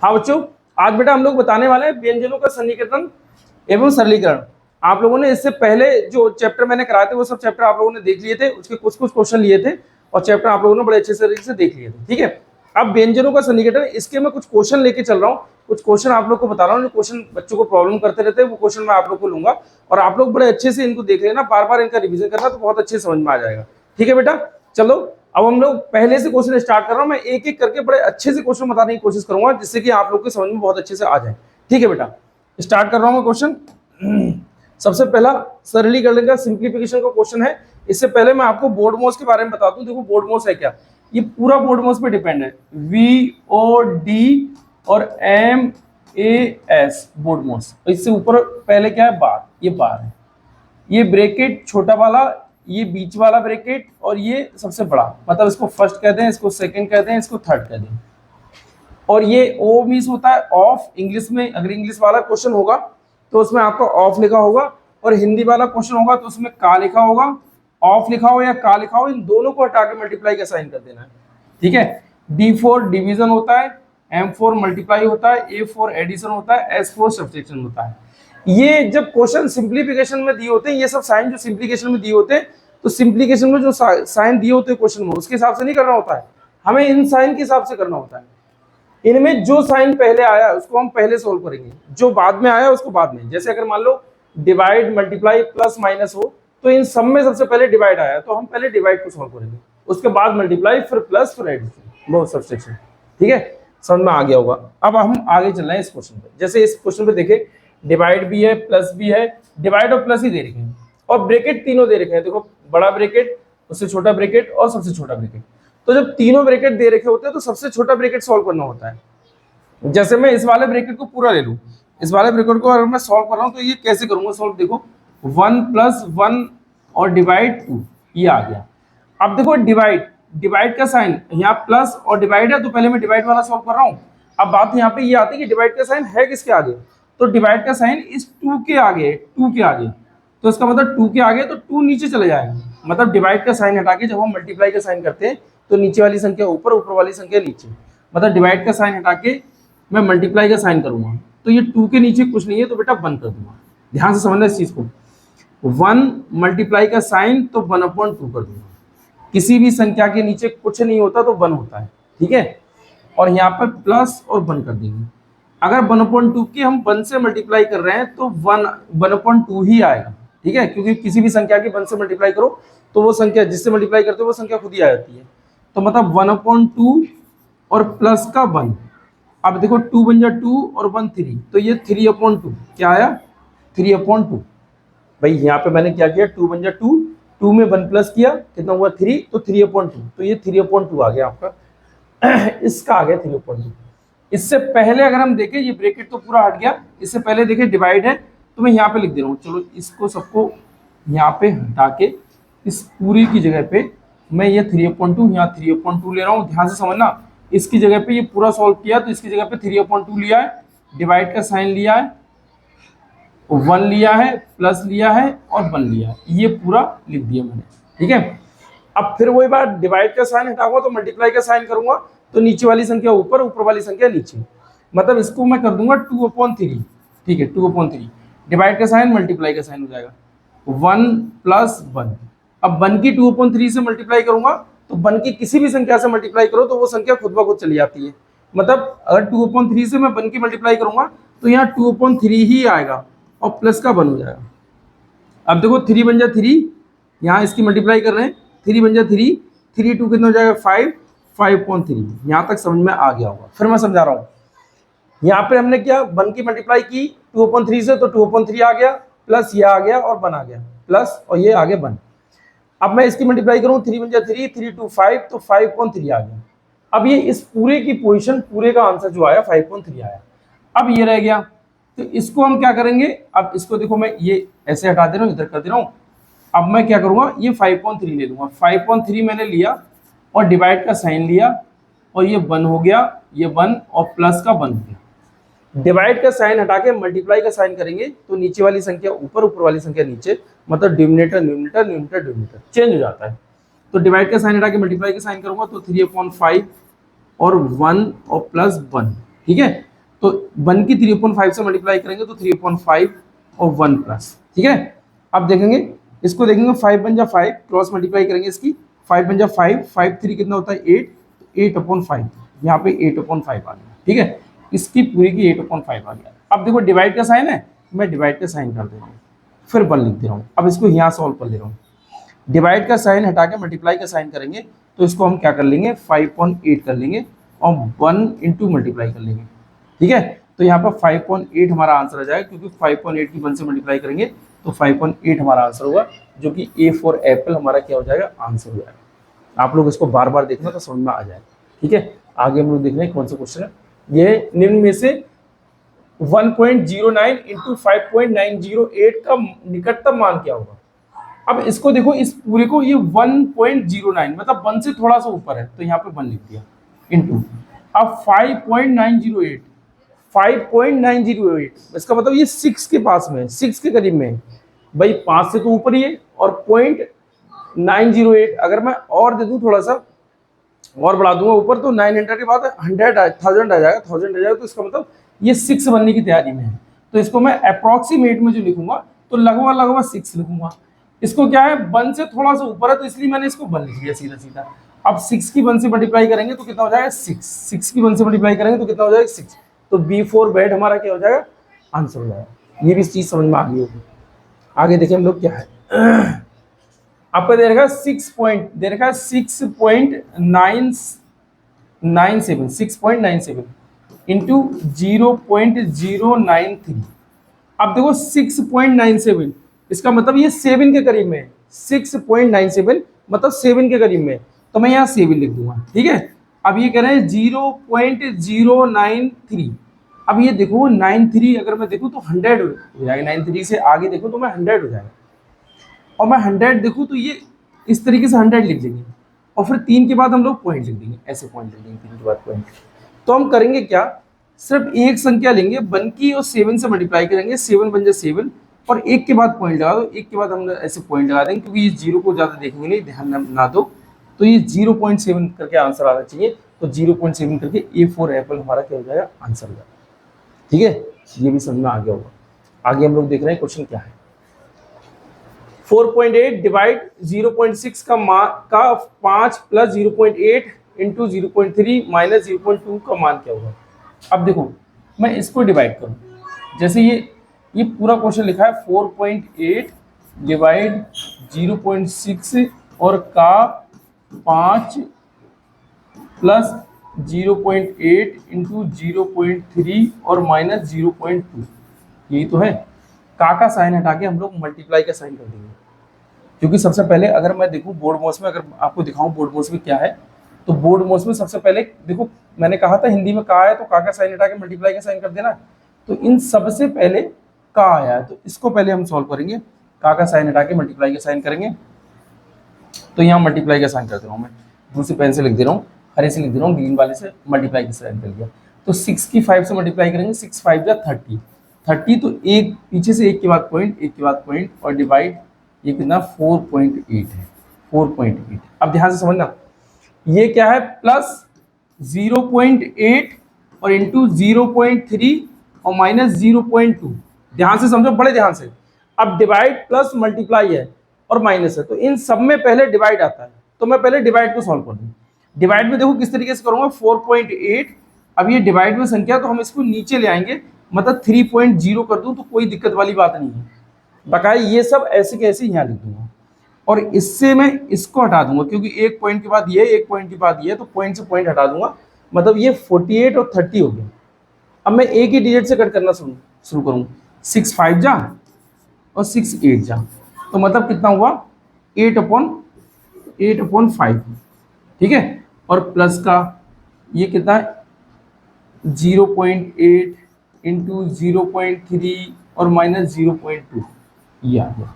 हाँ बच्चों, आज बेटा हम लोग बताने वाले हैं व्यंजनों का सन्निकटन एवं सरलीकरण। आप लोगों ने इससे पहले जो चैप्टर मैंने कराए थे वो सब चैप्टर आप लोगों ने देख लिए थे, उसके कुछ कुछ क्वेश्चन लिए थे और चैप्टर आप लोगों ने बड़े अच्छे तरीके से देख लिए थे। ठीक है, अब व्यंजनों का सन्निकटन, इसके मैं कुछ क्वेश्चन लेके चल रहा हूँ, कुछ क्वेश्चन आप लोग को बता रहा हूँ। जो क्वेश्चन बच्चों को प्रॉब्लम करते रहते हैं वो क्वेश्चन मैं आप लोग को लूंगा और आप लोग बड़े अच्छे से इनको देख लेना, बार बार इनका रिविजन करना, तो बहुत अच्छे समझ में आ जाएगा। ठीक है बेटा, चलो अब हम लोग पहले से क्वेश्चन स्टार्ट कर रहा हूं। मैं एक एक करके बड़े अच्छे से क्वेश्चन बताने की कोशिश करूंगा जिससे कि आप लोग के समझ में बहुत अच्छे से आ जाए। ठीक है बेटा, स्टार्ट कर रहा हूं क्वेश्चन। सबसे पहला सरलीकरण का सिंप्लीफिकेशन का क्वेश्चन है। इससे पहले मैं आपको बोर्ड मोस के बारे में बता दूं। देखो बोर्ड मोस है क्या, ये पूरा बोर्ड मोस पे डिपेंड है। VOD और MAS बोर्ड मोस। इससे ऊपर पहले क्या है, बार, ये बार है, ये ब्रैकेट छोटा वाला, ये बीच वाला ब्रैकेट और ये सबसे बड़ा, मतलब इसको फर्स्ट कहते हैं, इसको सेकंड कहते हैं, इसको थर्ड कहते हैं। और ये O मीन्स होता है ऑफ। इंग्लिश में अगर इंग्लिश वाला क्वेश्चन होगा तो उसमें आपका ऑफ लिखा होगा, और हिंदी वाला क्वेश्चन होगा तो उसमें का लिखा होगा। ऑफ लिखा हो या का लिखा हो, इन दोनों को हटा के मल्टीप्लाई का साइन कर देना है। ठीक है, D फॉर डिवीजन होता है, M फॉर मल्टीप्लाई होता है, A फॉर एडिशन होता है, S फॉर सब्ट्रैक्शन होता है। ये जब क्वेश्चन सिंप्लीफिकेशन में दिए होते हैं, ये सब साइन जो सिंप्लीकेशन में दिए होते हैं, तो सिंप्लीकेशन में जो साइन दिए होते हैं क्वेश्चन में, उसके हिसाब से नहीं करना होता है, हमें इन साइन के हिसाब से करना होता है। इनमें जो साइन पहले आया उसको हम पहले सोल्व करेंगे, जो बाद में आया उसको बाद में। जैसे अगर मान लो डिवाइड, मल्टीप्लाई, प्लस, माइनस हो, तो इन सब में सबसे पहले डिवाइड आया तो हम पहले डिवाइड को सोल्व करेंगे, उसके बाद मल्टीप्लाई, फिर प्लस, फिर एडिशन, बहुत सब्ट्रैक्शन। ठीक है, समझ में आ गया होगा। अब हम आगे चल रहे हैं इस क्वेश्चन पे। जैसे इस क्वेश्चन पे देखे, डिवाइड भी है, प्लस भी है, डिवाइड और प्लस ही दे रखे हैं, और ब्रैकेट तीनों दे रखे हैं। देखो, बड़ा ब्रैकेट, उससे छोटा ब्रैकेट और सबसे छोटा ब्रैकेट। तो जब तीनों ब्रैकेट दे रखे होते हैं तो सबसे छोटा ब्रैकेट सॉल्व करना होता है। जैसे मैं इस वाले ब्रैकेट को पूरा ले लूं, इस वाले ब्रैकेट को अगर मैं सॉल्व कर रहा हूं तो ये कैसे करूंगा सॉल्व, देखो 1 + 1 और डिवाइड 2, ये आ गया। अब देखो डिवाइड का साइन यहाँ प्लस और डिवाइड है, तो पहले मैं डिवाइड वाला सॉल्व कर रहा हूँ। अब बात यहाँ पे ये आती है कि डिवाइड का साइन है किसके आगे, तो डिवाइड का साइन इस 2 के आगे, 2 के आगे, तो इसका मतलब 2 के आगे, तो 2 नीचे चले जाएगा। मतलब डिवाइड का साइन हटा के जब हम मल्टीप्लाई का साइन करते हैं तो नीचे वाली संख्या ऊपर, ऊपर वाली संख्या नीचे। मतलब डिवाइड का साइन हटा के मैं मल्टीप्लाई का साइन करूंगा तो ये 2 के नीचे कुछ नहीं है, तो बेटा 1 कर दूंगा। ध्यान से समझना इस चीज को, 1 मल्टीप्लाई का साइन तो 1/2 कर दूंगा। किसी भी संख्या के नीचे कुछ नहीं होता तो 1 होता है। ठीक है, और यहाँ पर प्लस और 1 कर देंगे। अगर 1/2 की हम 1 से मल्टीप्लाई कर रहे हैं तो 1/2 ही आएगा। ठीक है, क्योंकि किसी भी संख्या की 1 से मल्टीप्लाई करो तो वो संख्या जिससे मल्टीप्लाई करते हो वो संख्या खुद ही आ जाती है। तो मतलब 1/2 और प्लस का 1। अब देखो 2 बन जा 2 और 1 3, तो ये 3/2 क्या आया, 3/2। भाई यहाँ पे मैंने क्या किया, 2 बन जा 2, 2 में 1 प्लस किया, कितना हुआ 3, तो 3/2, तो ये 3/2 आ गया आपका। इसका आ गया 3/2। इससे पहले अगर हम देखें, ये ब्रैकेट तो पूरा हट गया, इससे पहले देखें डिवाइड है, तो मैं यहाँ पे लिख दे रहा हूँ। चलो इसको सबको यहाँ पे हटा के इस पूरी की जगह पे मैं ये 3/2 यहाँ 3/2 ले रहा हूँ। ध्यान से समझना, इसकी जगह पे ये पूरा सॉल्व किया तो इसकी जगह पे 3/2 लिया है, डिवाइड का साइन लिया है, 1 लिया है, प्लस लिया है और 1 लिया है, ये पूरा लिख दिया मैंने। ठीक है, अब फिर वही बात, डिवाइड का साइन हटाऊंगा तो मल्टीप्लाई का साइन करूंगा, तो नीचे वाली संख्या ऊपर, ऊपर वाली संख्या नीचे। मतलब इसको मैं कर दूंगा 2/3। ठीक है, 2/3, डिवाइड का साइन मल्टीप्लाई का साइन हो जाएगा 1 + 1। अब 1 की 2/3 से मल्टीप्लाई करूंगा तो 1 की किसी भी संख्या से मल्टीप्लाई करो तो वो संख्या खुद ब खुद चली जाती है। मतलब अगर 2/3 से मैं 1 की मल्टीप्लाई करूंगा तो यहाँ 2/3 ही आएगा और प्लस का 1 हो जाएगा। अब देखो 3 बन जा 3, यहाँ इसकी मल्टीप्लाई कर रहे हैं, 3 बन जा 3, 3 2 कितना हो जाएगा 5, 5/3। यहाँ तक समझ में आ गया होगा। फिर मैं समझा रहा हूँ, यहाँ पे हमने क्या 1 की मल्टीप्लाई की 2/3 से, तो 2/3 आ गया, प्लस ये आ गया और 1 आ गया, प्लस और ये आ गया 1। अब मैं इसकी मल्टीप्लाई करूँ, 3 बन जा 3, 3 2 5, तो 5/3 आ गया। अब ये इस पूरे की पोजीशन, पूरे का आंसर जो आया 5/3 आया। अब ये रह गया, तो इसको हम क्या करेंगे, अब इसको देखो मैं ये ऐसे हटा दे रहा हूँ, इधर कर दे रहा हूँ। अब मैं क्या करूँगा, ये 5/3 ले लूँगा। 5/3 मैंने लिया और डिवाइड का साइन लिया और ये 1 हो गया, ये 1 और प्लस का 1 हो गया। डिवाइड का साइन हटा के मल्टीप्लाई का साइन करेंगे तो नीचे वाली संख्या ऊपर, ऊपर वाली संख्या नीचे, मतलब denominator numerator, numerator denominator change हो जाता है। तो डिवाइड का साइन हटा के मल्टीप्लाई का साइन करूँगा तो 3/5 और 1 और प्लस 1। ठीक है, तो 1 की 3/5 से मल्टीप्लाई करेंगे तो 3/5 और 1 प्लस, ठीक है। अब देखेंगे इसको, देखेंगे 5 बन जा 5, क्रॉस मल्टीप्लाई करेंगे इसकी, 5 बन जा 5, 5 3 कितना होता है 8, 8/5, यहाँ पे 8/5 आ गया, ठीक है। इसकी पूरी की 8/5 आ गया। अब देखो डिवाइड का साइन है, मैं डिवाइड का साइन कर दे रहा हूँ, फिर 1 लिख दे रहा हूँ। अब इसको यहाँ सॉल्व कर ले रहा हूँ, डिवाइड का साइन हटा के मल्टीप्लाई का साइन करेंगे तो इसको हम क्या कर लेंगे 5/8 कर लेंगे और 1 इंटू मल्टीप्लाई कर लेंगे, ठीक है। तो यहाँ पर 5/8 हमारा आंसर आ जाएगा, क्योंकि 5/8 की 1 से मल्टीप्लाई करेंगे तो 5/8 हमारा आंसर होगा, जो कि ए फॉर एप्पल हमारा क्या हो जाएगा, आंसर हो जाएगा। आप लोग इसको बार बार देखना तो समझ में आ जाएगा, ठीक है। आगे हम लोग देख रहे हैं कौन सा क्वेश्चन है। ये निम्न में से 1.09 इंटू 5.908 का निकटतम मान क्या होगा। अब इसको देखो, इस पूरे को, ये 1.09 मतलब 1 से थोड़ा सा ऊपर है तो यहाँ पे 1 लिख दिया, इंटू अब 5.908 इसका मतलब ये 6 के पास में, 6 के करीब में भाई, 5 से तो ऊपर ही है। और 0.908 अगर मैं और दे दूं, थोड़ा सा और बढ़ा दूंगा ऊपर, तो 900 के बाद 1000 आ जाएगा, तो इसका मतलब ये 6 बनने की तैयारी में है। तो इसको मैं अप्रोक्सीमेट में जो लिखूंगा तो लगभग 6 लिखूंगा। इसको क्या है 1 से थोड़ा सा ऊपर है तो इसलिए मैंने इसको 1 लिख दिया सीधा सीधा। अब 6 की 1 से मल्टीप्लाई करेंगे तो कितना हो जाएगा 6, 6 की 1 से मल्टीप्लाई करेंगे तो कितना हो जाएगा 6, तो B4 बेड हमारा क्या हो जाएगा, आंसर हो जाएगा। ये भी चीज समझ में आ गई होगी। आगे देखिए हम लोग क्या है, आपका दे रखा 6.97 इंटू 0.093। अब देखो 6.97 इसका मतलब ये 7 के करीब में है, 6.97 मतलब 7 के करीब में है, तो मैं यहाँ 7 लिख दूंगा, ठीक है। अब ये कह रहे हैं 0.093। अब ये देखो 93 अगर मैं देखूँ तो 100 हो जाएगा, 93 से आगे देखो तो मैं 100 हो जाएगा, और मैं 100 देखूँ तो ये इस तरीके से 100 लिख देंगे, और फिर 3 के बाद हम लोग पॉइंट लिख देंगे, ऐसे पॉइंट लिख देंगे 3 के बाद पॉइंट। तो हम करेंगे क्या, सिर्फ एक संख्या लेंगे 1 की और 7 से मल्टीप्लाई करेंगे, 7 बन जाए 7 और 1 के बाद पॉइंट लगा दो, 1 के बाद हम ऐसे पॉइंट लगा देंगे, क्योंकि ये 0 को ज़्यादा देखेंगे नहीं, ध्यान ना दो, तो ये 0.7 करके आंसर आना चाहिए। तो 0.7 करके A4 एप्पल हमारा क्या हो जाएगा, आंसर हो जाएगा, ठीक है। ये भी समझ में आ गया होगा। आगे हम लोग देख रहे हैं क्वेश्चन क्या है। 4.8 डिवाइड 0.6 का 5 प्लस 0.8 इंटू 0.3 माइनस 0.2 का मान क्या होगा। अब देखो मैं इसको डिवाइड करूं, जैसे ये पूरा क्वेश्चन लिखा है 4.8 डिवाइड 0.6 और का 5 प्लस 0.8 इंटू 0.3 और माइनस 0.2, यही तो है। का साइन हटा के हम लोग मल्टीप्लाई का साइन कर देंगे, क्योंकि सबसे पहले अगर मैं देखूं बोर्ड मोड्स में, अगर आपको दिखाऊं बोर्ड मोड्स में क्या है, तो बोर्ड मोड्स में सबसे पहले देखो, मैंने कहा था हिंदी में का है तो का साइन हटा के मल्टीप्लाई का साइन कर देना, तो इन सबसे पहले का आया है तो इसको पहले हम सॉल्व करेंगे, का साइन हटा के मल्टीप्लाई का साइन करेंगे। तो यहाँ मल्टीप्लाई का साइन कर दे रहा हूँ, मैं दूसरे पेन से लिख दे रहा हूँ, हरे से लिख दे रहा हूँ, ग्रीन वाले से मल्टीप्लाई का साइन कर दिया। तो 6 की 5 से मल्टीप्लाई करेंगे, 6 5 जा 30, तो एक पीछे से एक के बाद पॉइंट, एक के बाद पॉइंट, और डिवाइड ये कितना 4.8 है, 4.8। अब ध्यान से समझना, ये क्या है प्लस 0.8 और इंटू 0.3 और माइनस 0.2, ध्यान से समझो, बड़े ध्यान से। अब डिवाइड प्लस मल्टीप्लाई है और माइनस है, तो इन सब में पहले डिवाइड आता है, तो मैं पहले डिवाइड को सॉल्व कर दूं। डिवाइड में देखो किस तरीके से करूंगा, 4.8, अब ये डिवाइड में संख्या तो हम इसको नीचे ले आएंगे, मतलब 3.0 कर दूं तो कोई दिक्कत वाली बात नहीं है, बकाया ये सब ऐसे के ऐसे यहाँ लिख दूंगा, और इससे मैं इसको हटा दूंगा, क्योंकि एक पॉइंट के बाद ये, एक पॉइंट के बाद ये, तो पॉइंट से पॉइंट हटा दूंगा, मतलब ये 48 और 30 हो गया। अब मैं एक ही डिजिट से कट करना शुरू करूँ, 6 5 जा और 6 8 जा, तो मतलब कितना हुआ 8/5, ठीक है। और प्लस का ये कितना है 0.8 इंटू 0.3 और माइनस 0.2, ये आ गया।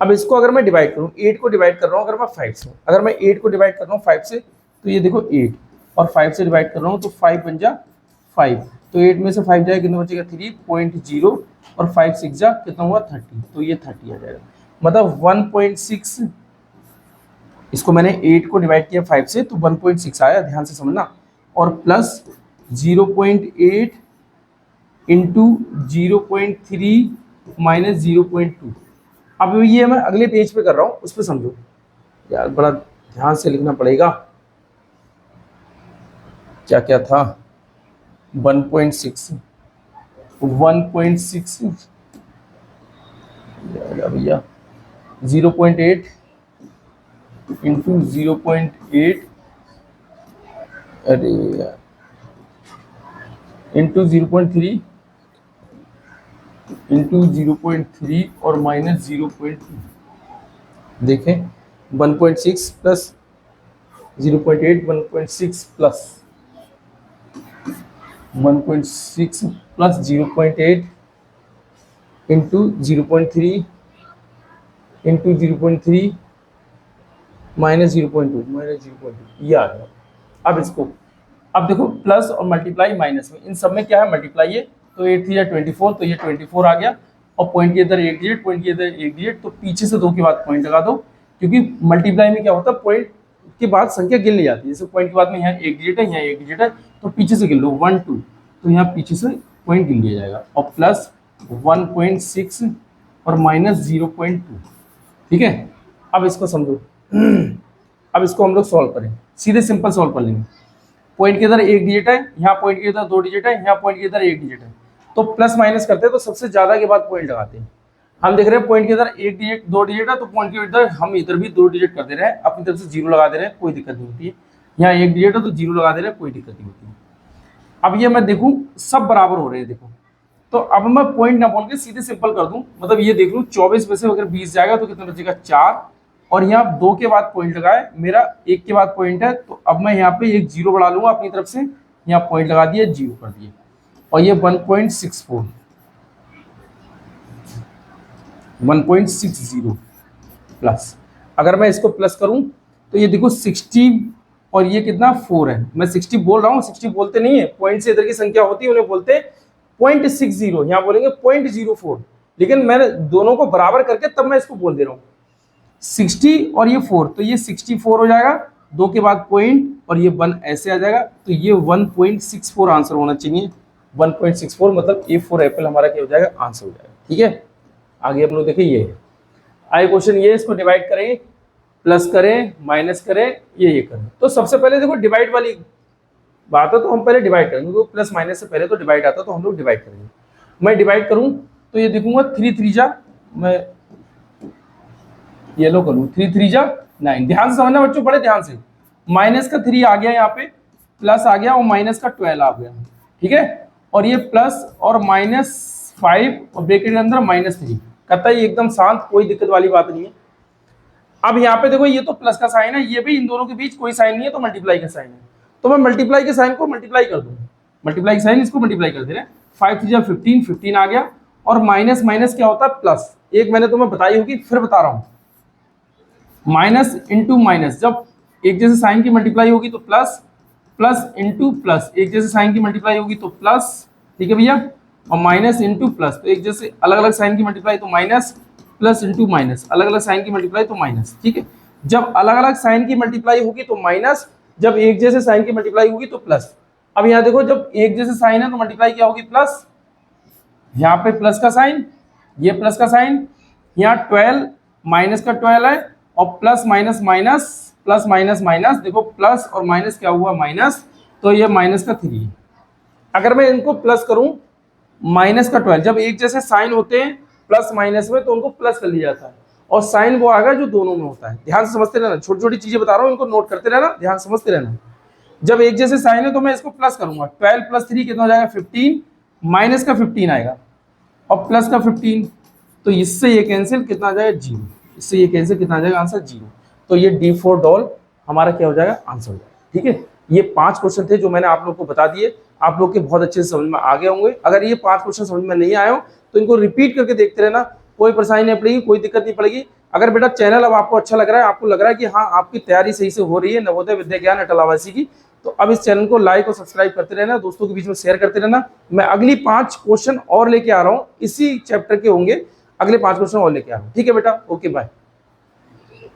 अब इसको अगर मैं डिवाइड करूँ, 8 को डिवाइड कर रहा हूँ अगर मैं 5 से, अगर मैं 8 को डिवाइड कर रहा हूँ 5 से, तो ये देखो 8 और 5 से डिवाइड कर रहा हूँ तो 5 बन जा 5, तो 8 में से 5 जाए कितना बचेगा 3.0 और 5 6 जा कितना हुआ 30, तो ये 30 आ जाएगा, मतलब 1.6। इसको मैंने 8 को डिवाइड किया 5 से तो 1.6 आया, ध्यान से समझना, और प्लस 0.8 इंटू 0.3 माइनस 0.2। अब ये मैं अगले पेज पे कर रहा हूँ, उस पर समझो यार, बड़ा ध्यान से लिखना पड़ेगा। क्या क्या था, 1.6 भैया 0.8 इंटू 0.8, अरे यार, इंटू 0.3 इंटू 0.3 और माइनस 0.2। देखें 1.6 plus 0.8, 1.6 plus 1.6 plus 0.8 into 0.3 into 0.3 minus 0.2 ये आ गया। अब देखो प्लस और मल्टीप्लाई माइनस में, इन सब में क्या है मल्टीप्लाई है, तो 8 3 24, तो ये 24 आ गया। और पॉइंट के इधर एक डिजिट, पॉइंट के इधर एक डिजिट, तो पीछे से 2 के बाद पॉइंट लगा दो, क्योंकि मल्टीप्लाई में क्या होता है पॉइंट के बाद संख्या गिन ली जाती है। जैसे पॉइंट के बाद में यहाँ एक डिजिट है, यहाँ एक डिजिट है, तो पीछे से गिन लो 1 2, तो यहाँ पीछे से पॉइंट गिन लिया जाएगा। और प्लस 1.6 और माइनस 0.2। ठीक है, अब इसको समझो। अब इसको हम लोग सॉल्व करें, सीधे सिंपल सॉल्व कर लेंगे। पॉइंट के इधर एक डिजिट है, यहाँ पॉइंट के इधर 2 डिजिट है, यहाँ पॉइंट के इधर एक डिजिट है, तो प्लस माइनस करते हैं तो सबसे ज्यादा के बाद पॉइंट लगाते हैं। हम देख रहे हैं पॉइंट के इधर एक डिजिट 2 डिजिट है, तो पॉइंट के इधर हम इधर भी 2 डिजिट कर दे रहे हैं, अपनी तरफ से 0 लगा दे रहे हैं, कोई दिक्कत नहीं होती है। यहाँ एक डिजिट है तो 0 लगा दे रहे हैं, कोई दिक्कत नहीं होती है। अब ये मैं देखूं सब बराबर हो रहे हैं, देखो तो अब मैं पॉइंट ना बोल के सीधे सिंपल कर दूं, मतलब ये देख लूं 24 में से अगर 20 जाएगा तो कितना बचेगा 4, और यहाँ 2 के बाद पॉइंट लगाए, मेरा 1 के बाद पॉइंट है, तो अब मैं यहाँ पे एक 0 बढ़ा लूंगा अपनी तरफ से, यहाँ पॉइंट लगा दिया 0 कर दिए, और ये 1.60 प्लस। अगर मैं इसको प्लस करूं तो ये देखो 60 और ये कितना 4 है। मैं 60 बोल रहा हूँ, 60 बोलते नहीं है, पॉइंट से इधर की संख्या होती है उन्हें बोलते हैं 0.60, यहाँ बोलेंगे 0.04, लेकिन मैंने दोनों को बराबर करके तब मैं इसको बोल दे रहा हूँ 60 और ये 4, तो ये 64 हो जाएगा, 2 के बाद पॉइंट और ये 1 ऐसे आ जाएगा, तो ये 1.64 आंसर होना चाहिए। 1.64 मतलब ए फॉर एप्पल हमारा क्या हो जाएगा, आंसर हो जाएगा। ठीक है, आगे हम लोग देखें, ये है आगे क्वेश्चन, ये इसको डिवाइड करें, प्लस करें, माइनस करें, ये करें। तो सबसे पहले देखो डिवाइड वाली बात है, तो हम पहले डिवाइड करेंगे, क्योंकि प्लस माइनस से पहले तो डिवाइड आता है, तो हम लोग डिवाइड करेंगे। मैं डिवाइड करूं तो ये देखूंगा 3 3 जा, मैं येलो करूं 3 3 जा 9। ध्यान से समझना बच्चों, बड़े ध्यान से। माइनस का 3 आ गया यहाँ पे, प्लस आ गया और माइनस का 12 आ गया। ठीक है, और ये प्लस और माइनस 5 और ब्रैकेट के अंदर -3, कतई एकदम शांत, कोई दिक्कत वाली बात नहीं है। अब यहाँ पे देखो ये तो प्लस का साइन है, ये भी इन दोनों के बीच कोई साइन नहीं है, तो मल्टीप्लाई का साइन है, तो मैं मल्टीप्लाई के साइन को मल्टीप्लाई कर दूँ, मल्टीप्लाई के साइन इसको मल्टीप्लाई कर दे रहे हैं। 5 3 15, 15 आ गया, और माइनस माइनस क्या होता है प्लस, एक मैंने तुम्हें बताई होगी, फिर बता रहा हूँ, माइनस इंटू माइनस, जब एक जैसे साइन की मल्टीप्लाई होगी तो प्लस, प्लस इंटू प्लस, एक जैसे साइन की मल्टीप्लाई होगी तो प्लस। ठीक है भैया, और माइनस इंटू प्लस, तो एक जैसे अलग अलग साइन की मल्टीप्लाई तो माइनस, प्लस इंटू माइनस, अलग अलग साइन की मल्टीप्लाई तो माइनस। ठीक है, जब अलग अलग साइन की मल्टीप्लाई होगी तो माइनस, जब एक जैसे साइन की मल्टीप्लाई होगी तो प्लस। अब यहाँ देखो जब एक जैसे साइन है तो मल्टीप्लाई क्या होगी प्लस, यहाँ पे प्लस का साइन, ये प्लस का साइन, यहाँ 12 माइनस का 12 है, और plus minus minus, plus minus minus, देखो प्लस और माइनस क्या हुआ माइनस, तो ये माइनस का 3 है। अगर मैं इनको प्लस करूं माइनस का 12, जब एक जैसे साइन होते हैं प्लस माइनस में तो उनको प्लस कर लिया जाता है, और साइन वो आएगा जो दोनों में होता है। ध्यान से समझते रहना, छोटी छोटी चीजें बता रहा हूँ, इनको नोट करते रहना, ध्यान समझते रहना। जब एक जैसे साइन है तो मैं इसको प्लस करूंगा, 12 प्लस 3 कितना हो जाएगा 15, माइनस का 15 आएगा और प्लस का 15, तो इससे ये कैंसिल, कितना आ जाएगा 0, इससे ये कैंसिल, कितना आ जाएगा आंसर 0। तो ये D4 डॉल हमारा क्या हो जाएगा, आंसर हो जाएगा। ठीक है, ये 5 क्वेश्चन थे जो मैंने आप लोग को बता दिए, आप लोग के बहुत अच्छे से समझ में आ गए होंगे। अगर ये 5 क्वेश्चन समझ में नहीं आए हो तो इनको रिपीट करके देखते रहना, कोई परेशानी नहीं पड़ेगी, कोई दिक्कत नहीं पड़ेगी। अगर बेटा चैनल अब आपको अच्छा लग रहा है, आपको लग रहा है कि हाँ आपकी तैयारी सही से हो रही है नवोदय विद्या ज्ञान अटल आवासीय की, तो अब इस चैनल को लाइक और सब्सक्राइब करते रहना, दोस्तों के बीच में शेयर करते रहना। मैं अगली 5 क्वेश्चन और लेके आ रहा हूँ, इसी चैप्टर के होंगे, अगले 5 क्वेश्चन और लेके आ रहा हूँ। ठीक है बेटा, ओके बाय।